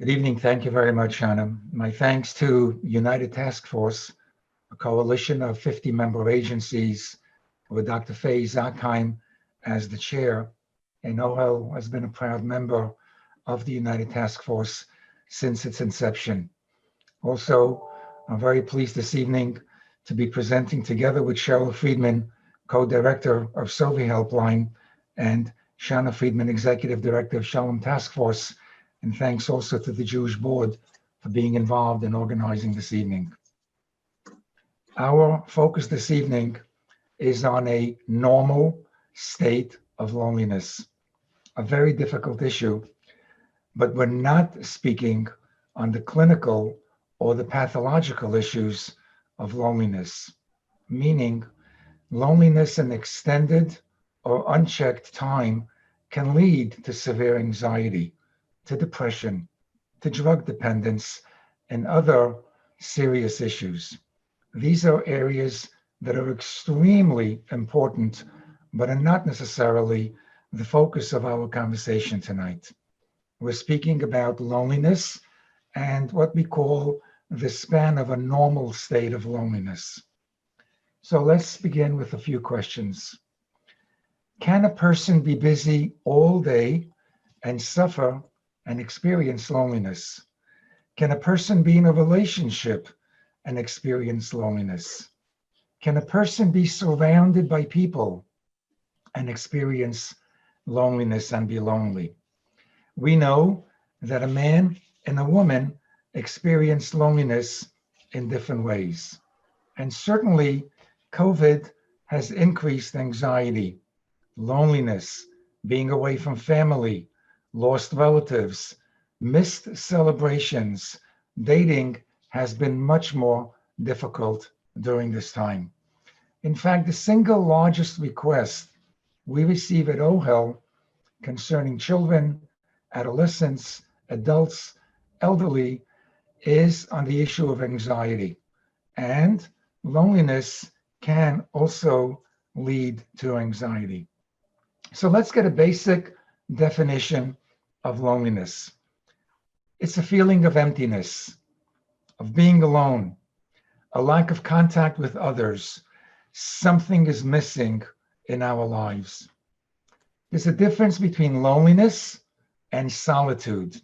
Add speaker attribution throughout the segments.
Speaker 1: Good evening. Thank you very much, Shanna. My thanks to United Task Force, a coalition of 50 member agencies with Dr. Faye Zakheim as the chair. And Ohel has been a proud member of the United Task Force since its inception. Also, I'm very pleased this evening to be presenting together with Cheryl Friedman, co-director of Sovi Helpline, and Shanna Friedman, executive director of Shalom Task Force. And thanks also to the Jewish Board for being involved in organizing this evening. Our focus this evening is on a normal state of loneliness, a very difficult issue, but we're not speaking on the clinical or the pathological issues of loneliness, meaning loneliness in extended or unchecked time can lead to severe anxiety, to depression, to drug dependence, and other serious issues. These are areas that are extremely important, but are not necessarily the focus of our conversation tonight. We're speaking about loneliness and what we call the span of a normal state of loneliness. So let's begin with a few questions. Can a person be busy all day and suffer and experience loneliness? Can a person be in a relationship and experience loneliness? Can a person be surrounded by people and experience loneliness and be lonely? We know that a man and a woman experience loneliness in different ways. And certainly, COVID has increased anxiety, loneliness, being away from family, lost relatives, missed celebrations. Dating has been much more difficult during this time. In fact, the single largest request we receive at Ohel concerning children, adolescents, adults, elderly, is on the issue of anxiety. And loneliness can also lead to anxiety. So let's get a basic definition of loneliness. It's a feeling of emptiness, of being alone, a lack of contact with others. Something is missing in our lives. There's a difference between loneliness and solitude.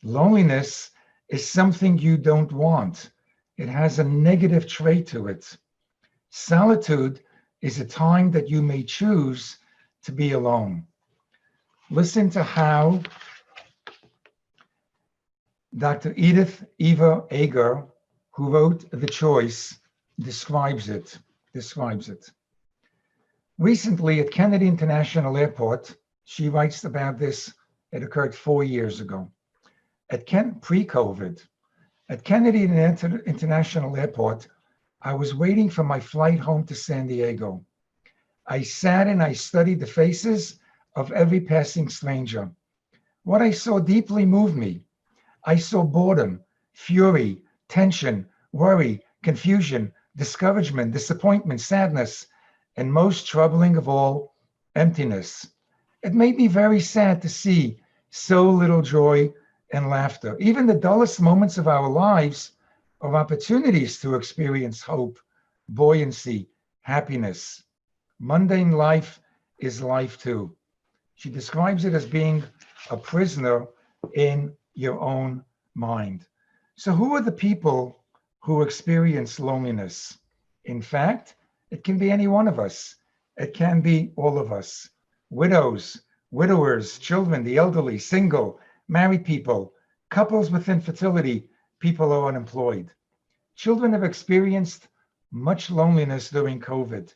Speaker 1: Loneliness is something you don't want. It has a negative trait to it. Solitude is a time that you may choose to be alone. Listen to how Dr. Edith Eva Eger, who wrote The Choice, describes it. Recently at Kennedy International Airport, she writes about this, it occurred 4 years ago. Pre-COVID, at Kennedy International Airport, I was waiting for my flight home to San Diego. I sat and I studied the faces of every passing stranger. What I saw deeply moved me. I saw boredom, fury, tension, worry, confusion, discouragement, disappointment, sadness, and most troubling of all, emptiness. It made me very sad to see so little joy and laughter. Even the dullest moments of our lives are opportunities to experience hope, buoyancy, happiness. Mundane life is life too. She describes it as being a prisoner in your own mind. So who are the people who experience loneliness? In fact, it can be any one of us. It can be all of us. Widows, widowers, children, the elderly, single, married people, couples with infertility, people who are unemployed. Children have experienced much loneliness during COVID,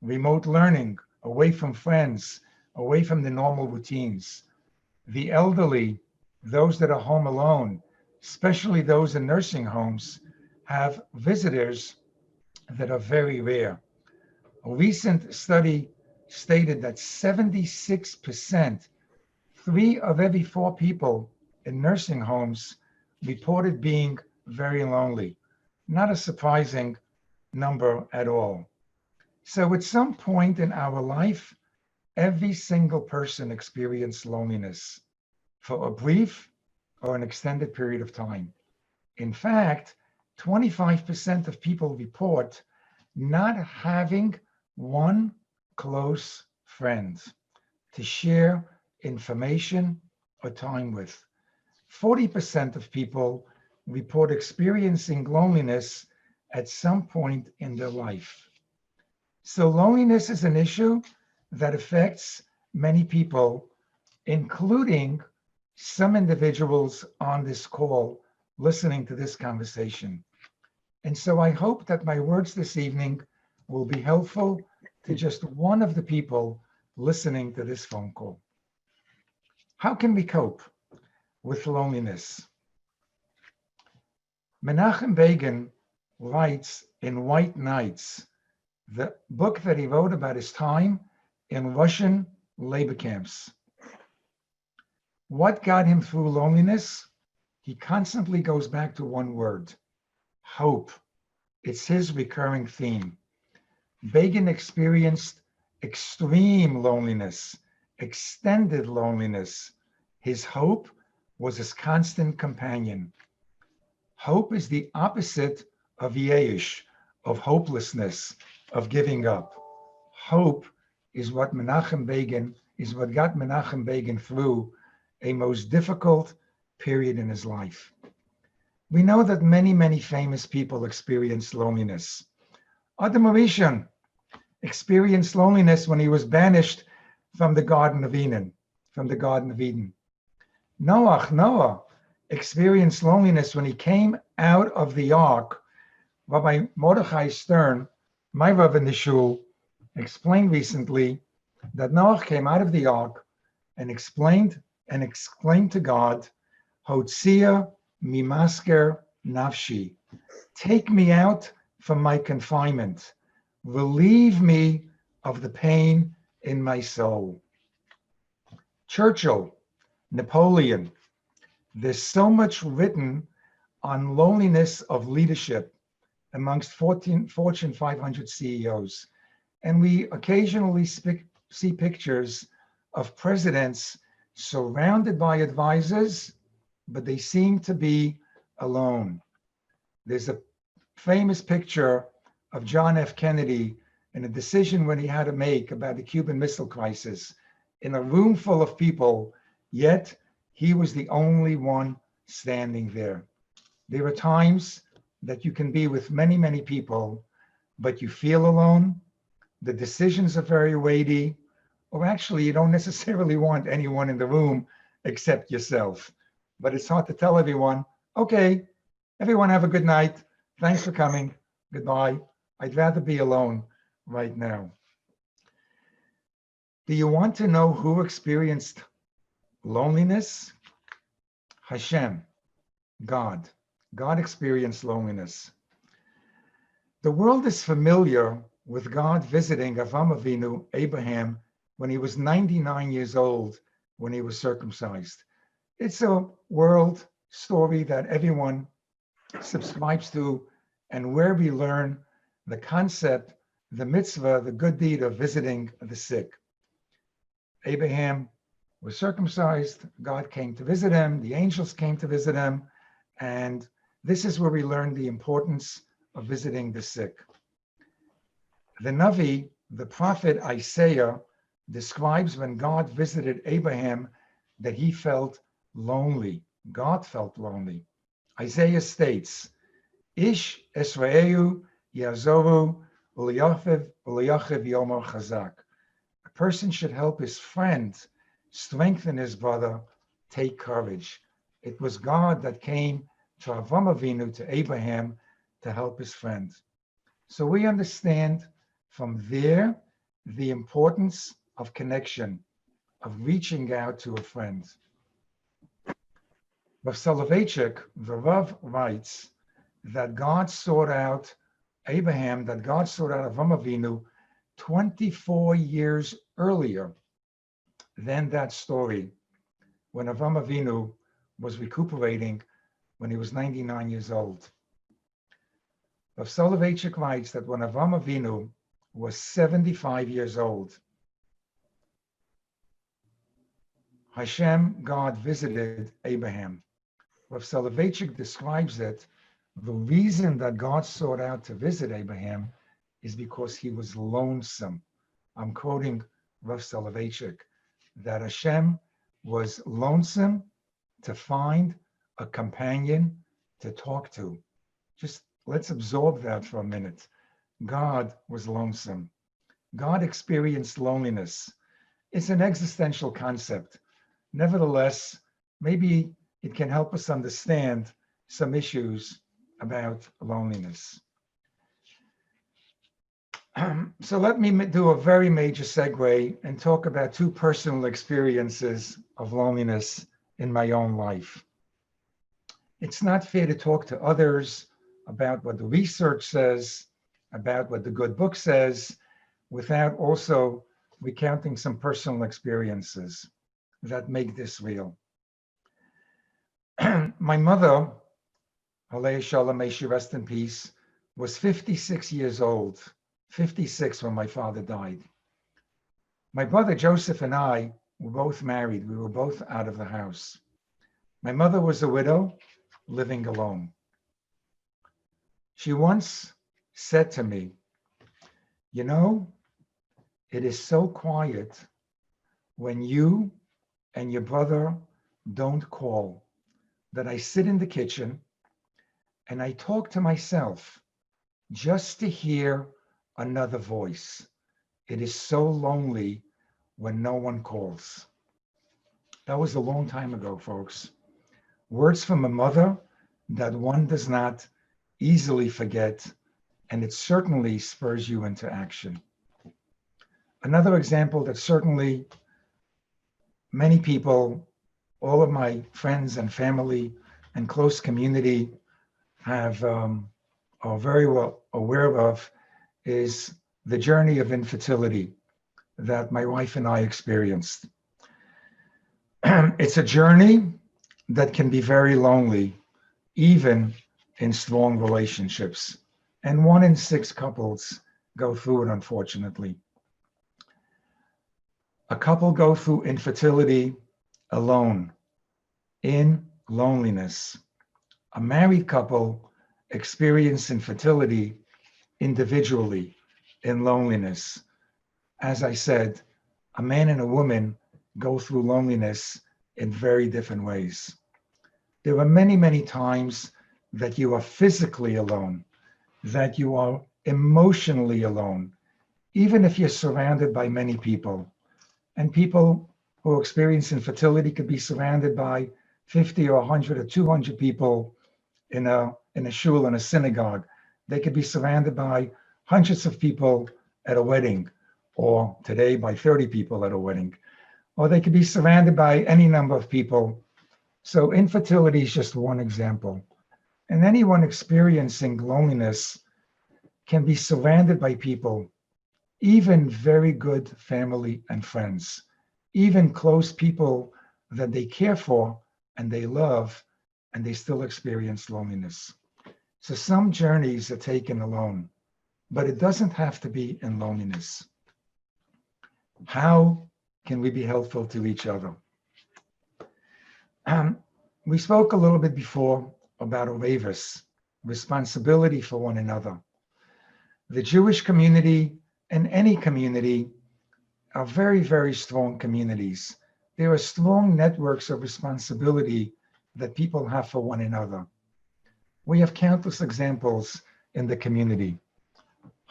Speaker 1: remote learning, away from friends, away from the normal routines. The elderly, those that are home alone, especially those in nursing homes, have visitors that are very rare. A recent study stated that 76%, 3 of every 4 people in nursing homes reported being very lonely. Not a surprising number at all. So at some point in our life, every single person experienced loneliness for a brief or an extended period of time. In fact, 25% of people report not having one close friend to share information or time with. 40% of people report experiencing loneliness at some point in their life. So loneliness is an issue that affects many people, including some individuals on this call listening to this conversation. And so I hope that my words this evening will be helpful to just one of the people listening to this phone call. How can we cope with loneliness? Menachem Begin writes in White Nights, the book that he wrote about his time in Russian labor camps. What got him through loneliness? He constantly goes back to one word: hope. It's his recurring theme. Begin experienced extreme loneliness, extended loneliness. His hope was his constant companion. Hope is the opposite of yeish, of hopelessness, of giving up. Hope is what got Menachem Begin through a most difficult period in his life. We know that many, many famous people experienced loneliness. Adam HaRishon experienced loneliness when he was banished from the Garden of Eden. Noah experienced loneliness when he came out of the ark. Rabbi Mordechai Stern, my Rav in the shul, explained recently that Noah came out of the ark and exclaimed to God, Hotzia mimasker nafshi, take me out from my confinement, relieve me of the pain in my soul. Churchill, Napoleon, there's so much written on loneliness of leadership amongst Fortune 500 CEOs. And we occasionally see pictures of presidents surrounded by advisors, but they seem to be alone. There's a famous picture of John F. Kennedy in a decision when he had to make about the Cuban Missile Crisis in a room full of people, yet he was the only one standing there. There are times that you can be with many, many people, but you feel alone. The decisions are very weighty, or actually you don't necessarily want anyone in the room except yourself. But it's hard to tell everyone, okay, everyone have a good night. Thanks for coming. Goodbye. I'd rather be alone right now. Do you want to know who experienced loneliness? Hashem, God. God experienced loneliness. The world is familiar with God visiting Avram Avinu, Abraham, when he was 99 years old, when he was circumcised. It's a world story that everyone subscribes to, and where we learn the concept, the mitzvah, the good deed of visiting the sick. Abraham was circumcised, God came to visit him, the angels came to visit him, and this is where we learn the importance of visiting the sick. The Navi, the prophet Isaiah, describes when God visited Abraham that he felt lonely. God felt lonely. Isaiah states, Ish Esraelu Yazoru Uliyachiv Yomer Chazak. A person should help his friend, strengthen his brother, take courage. It was God that came to Avram Avinu, to Abraham, to help his friend. So we understand from there the importance of connection, of reaching out to a friend. Rav Soloveitchik, the Rav, writes that God sought out Abraham, that God sought out Avram Avinu 24 years earlier than that story, when Avram Avinu was recuperating when he was 99 years old. Rav Soloveitchik writes that when Avram Avinu was 75 years old, Hashem, God, visited Abraham. Rav Soloveitchik describes it, the reason that God sought out to visit Abraham is because he was lonesome. I'm quoting Rav Soloveitchik, that Hashem was lonesome to find a companion to talk to. Just let's absorb that for a minute. God was lonesome. God experienced loneliness. It's an existential concept. Nevertheless, maybe it can help us understand some issues about loneliness. So let me do a very major segue and talk about two personal experiences of loneliness in my own life. It's not fair to talk to others about what the research says, about what the good book says, without also recounting some personal experiences that make this real. My mother, Alei Shalom, may she rest in peace, was 56 years old, 56 when my father died. My brother Joseph and I were both married. We were both out of the house. My mother was a widow, living alone. She once said to me, you know, it is so quiet when you and your brother don't call, that I sit in the kitchen and I talk to myself just to hear another voice. It is so lonely when no one calls. That was a long time ago, folks. Words from a mother that one does not easily forget, and it certainly spurs you into action. Another example that certainly many people, all of my friends and family and close community are very well aware of is the journey of infertility that my wife and I experienced. It's a journey that can be very lonely, even in strong relationships. And 1 in 6 couples go through it, unfortunately. A couple go through infertility alone, in loneliness. A married couple experience infertility individually, in loneliness. As I said, a man and a woman go through loneliness in very different ways. There are many, many times that you are physically alone, that you are emotionally alone, even if you're surrounded by many people. And people who experience infertility could be surrounded by 50 or 100 or 200 people in a shul, in a synagogue. They could be surrounded by hundreds of people at a wedding, or today by 30 people at a wedding. Or they could be surrounded by any number of people. So infertility is just one example. And anyone experiencing loneliness can be surrounded by people, even very good family and friends, even close people that they care for and they love, and they still experience loneliness. So some journeys are taken alone, but it doesn't have to be in loneliness. How can we be helpful to each other? We spoke a little bit before about Orevus, responsibility for one another. The Jewish community and any community are very, very strong communities. There are strong networks of responsibility that people have for one another. We have countless examples in the community.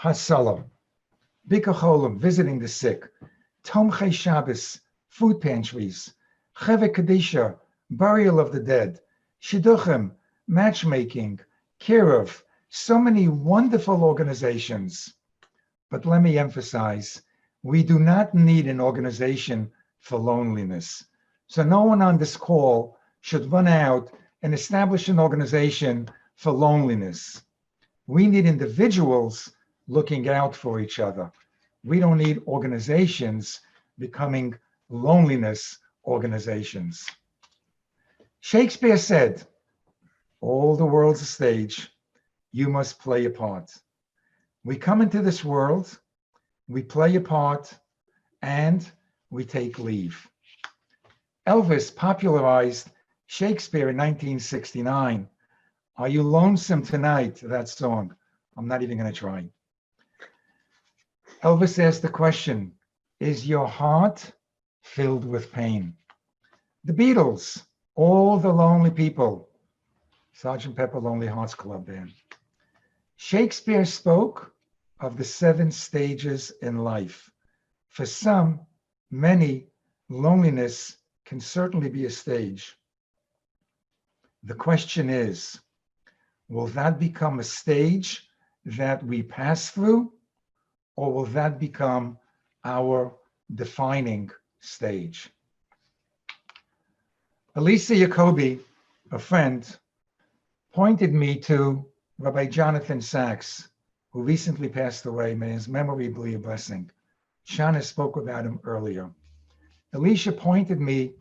Speaker 1: Hatzalah, Bikur Cholim, visiting the sick, Tomchei Shabbos, food pantries, Chevek Kadisha, burial of the dead, Shidduchim, matchmaking, Kiruv, so many wonderful organizations. But let me emphasize, we do not need an organization for loneliness. So no one on this call should run out and establish an organization for loneliness. We need individuals looking out for each other. We don't need organizations becoming loneliness organizations. Shakespeare said, all the world's a stage, you must play a part. We come into this world, we play a part, and we take leave. Elvis popularized Shakespeare in 1969, "Are you lonesome tonight?" That song. I'm not even going to try. Elvis asked the question, "Is your heart filled with pain?" The Beatles, "All the Lonely People." Sgt. Pepper Lonely Hearts Club Band. Shakespeare spoke of the 7 stages in life. For some, many, loneliness can certainly be a stage. The question is, will that become a stage that we pass through, or will that become our defining stage? Elisa Jacobi, a friend, pointed me to Rabbi Jonathan Sachs, who recently passed away. May his memory be a blessing. Shana spoke about him earlier. Alicia pointed me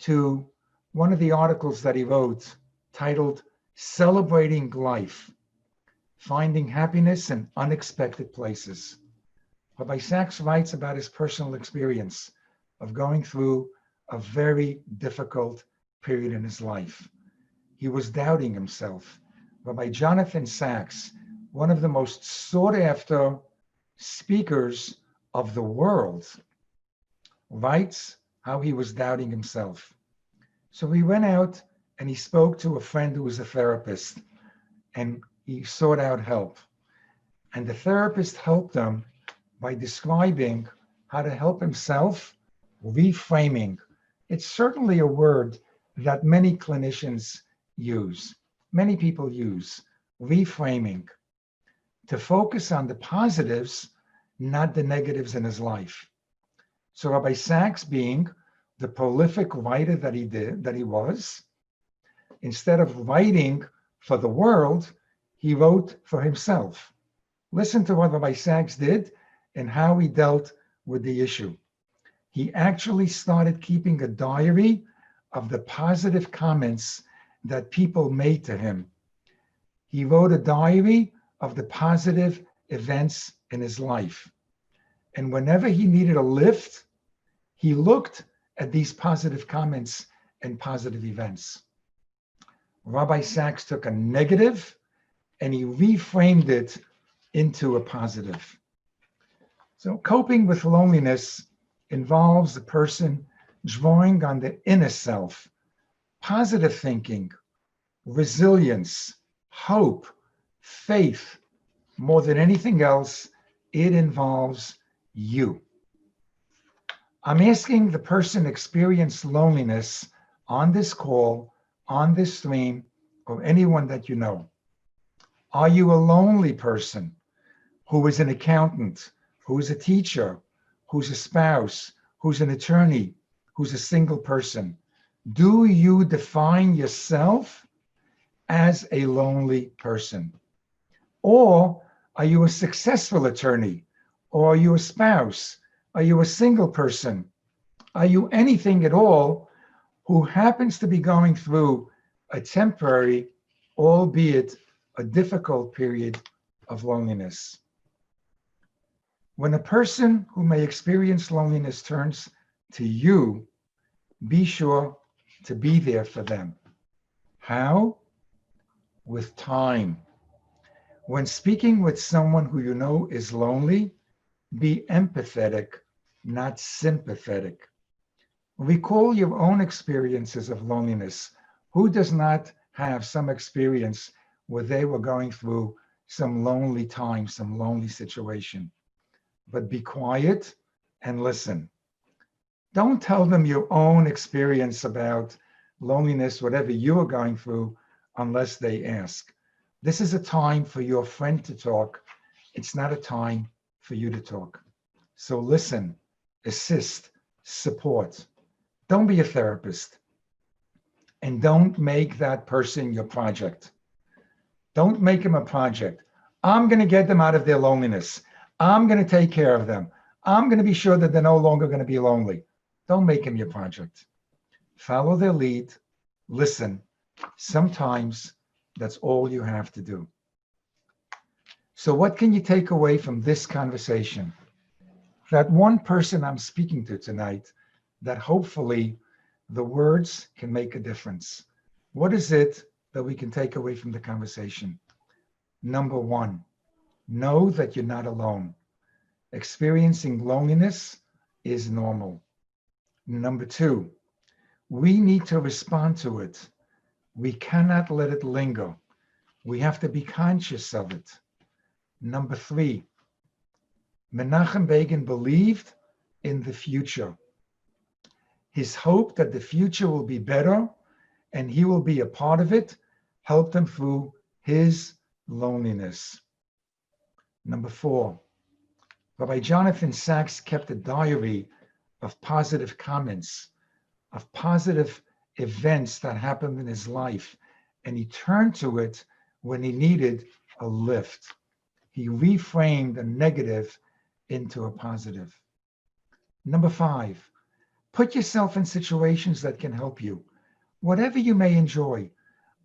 Speaker 1: to one of the articles that he wrote titled "Celebrating Life, Finding Happiness in Unexpected Places." Rabbi Sachs writes about his personal experience of going through a very difficult period in his life. He was doubting himself. Rabbi Jonathan Sachs, one of the most sought after speakers of the world, writes how he was doubting himself. So he went out and he spoke to a friend who was a therapist, and he sought out help. And the therapist helped him by describing how to help himself, reframing. It's certainly a word that many clinicians use, many people use, reframing, to focus on the positives, not the negatives in his life. So Rabbi Sachs, being the prolific writer that he was, instead of writing for the world, he wrote for himself. Listen to what Rabbi Sachs did and how he dealt with the issue. He actually started keeping a diary of the positive comments that people made to him. He wrote a diary of the positive events in his life. And whenever he needed a lift, he looked at these positive comments and positive events. Rabbi Sachs took a negative and he reframed it into a positive. So coping with loneliness involves the person drawing on the inner self, positive thinking, resilience, hope, faith. More than anything else, it involves you. I'm asking the person experiencing loneliness on this call, on this stream, or anyone that you know. Are you a lonely person who is an accountant, who is a teacher, who's a spouse, who's an attorney, who's a single person? Do you define yourself as a lonely person? Or are you a successful attorney? Or are you a spouse? Are you a single person? Are you anything at all who happens to be going through a temporary, albeit a difficult period of loneliness? When a person who may experience loneliness turns to you, be sure to be there for them. How? With time. When speaking with someone who you know is lonely, be empathetic, not sympathetic. Recall your own experiences of loneliness. Who does not have some experience where they were going through some lonely time, some lonely situation? But be quiet and listen. Don't tell them your own experience about loneliness, whatever you are going through, unless they ask. This is a time for your friend to talk. It's not a time for you to talk. So listen, assist, support. Don't be a therapist. And don't make that person your project. Don't make him a project. I'm going to get them out of their loneliness. I'm going to take care of them. I'm going to be sure that they're no longer going to be lonely. Don't make him your project. Follow their lead. Listen. Sometimes that's all you have to do. So what can you take away from this conversation? That one person I'm speaking to tonight, that hopefully the words can make a difference. What is it that we can take away from the conversation? Number one, know that you're not alone. Experiencing loneliness is normal. Number two, we need to respond to it. We cannot let it linger. We have to be conscious of it. Number three, Menachem Begin believed in the future. His hope that the future will be better and he will be a part of it helped him through his loneliness. Number four, Rabbi Jonathan Sachs kept a diary of positive comments, of positive events that happened in his life, and he turned to it when he needed a lift. He reframed a negative into a positive. Number five, put yourself in situations that can help you. Whatever you may enjoy,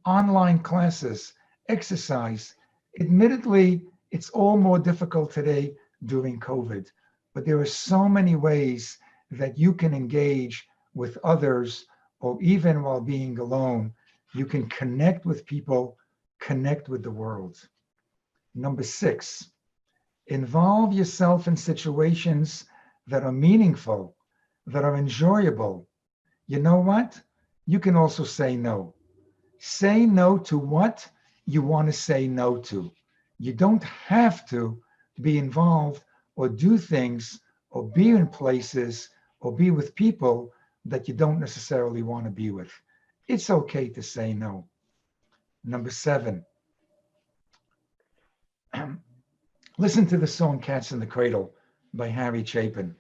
Speaker 1: online classes, exercise. Admittedly, it's all more difficult today during COVID, but there are so many ways that you can engage with others, or even while being alone, you can connect with people, connect with the world. Number six, involve yourself in situations that are meaningful, that are enjoyable. You know what? You can also say no. Say no to what you want to say no to. You don't have to be involved or do things or be in places or be with people that you don't necessarily want to be with. It's okay to say no. Number seven, listen to the song Cats in the Cradle by Harry Chapin.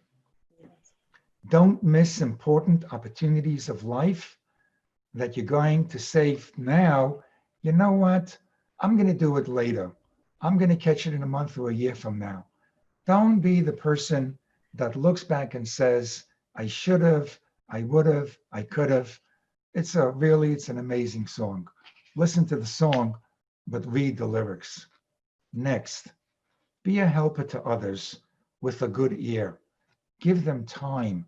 Speaker 1: Don't miss important opportunities of life that you're going to say now, you know what? I'm going to do it later. I'm going to catch it in a month or a year from now. Don't be the person that looks back and says, I should have, I would have, I could have. It's an amazing song. Listen to the song, but read the lyrics. Next, be a helper to others with a good ear. Give them time,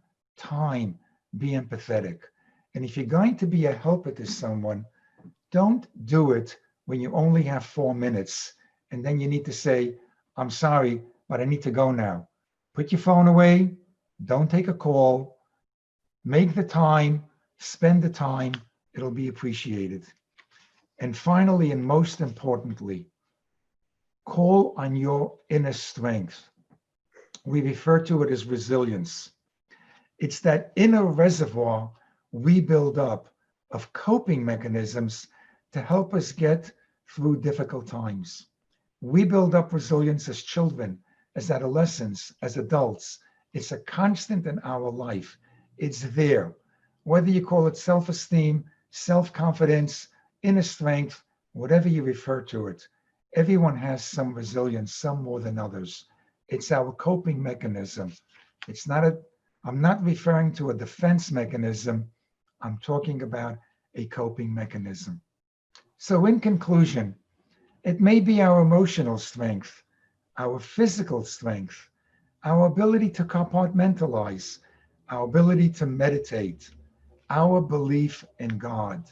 Speaker 1: be empathetic. And if you're going to be a helper to someone, don't do it when you only have 4 minutes and then you need to say, I'm sorry, but I need to go now. Put your phone away, don't take a call, make the time, spend the time, it'll be appreciated. And finally, and most importantly, call on your inner strength. We refer to it as resilience. It's that inner reservoir we build up of coping mechanisms to help us get through difficult times. We build up resilience as children, as adolescents, as adults. It's a constant in our life. It's there. Whether you call it self-esteem, self-confidence, inner strength, whatever you refer to it, everyone has some resilience, some more than others. It's our coping mechanism. I'm not referring to a defense mechanism. I'm talking about a coping mechanism. So in conclusion, it may be our emotional strength, our physical strength, our ability to compartmentalize, our ability to meditate, our belief in God.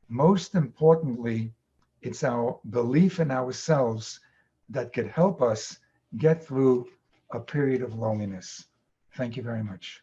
Speaker 1: Most importantly, it's our belief in ourselves that could help us get through a period of loneliness. Thank you very much.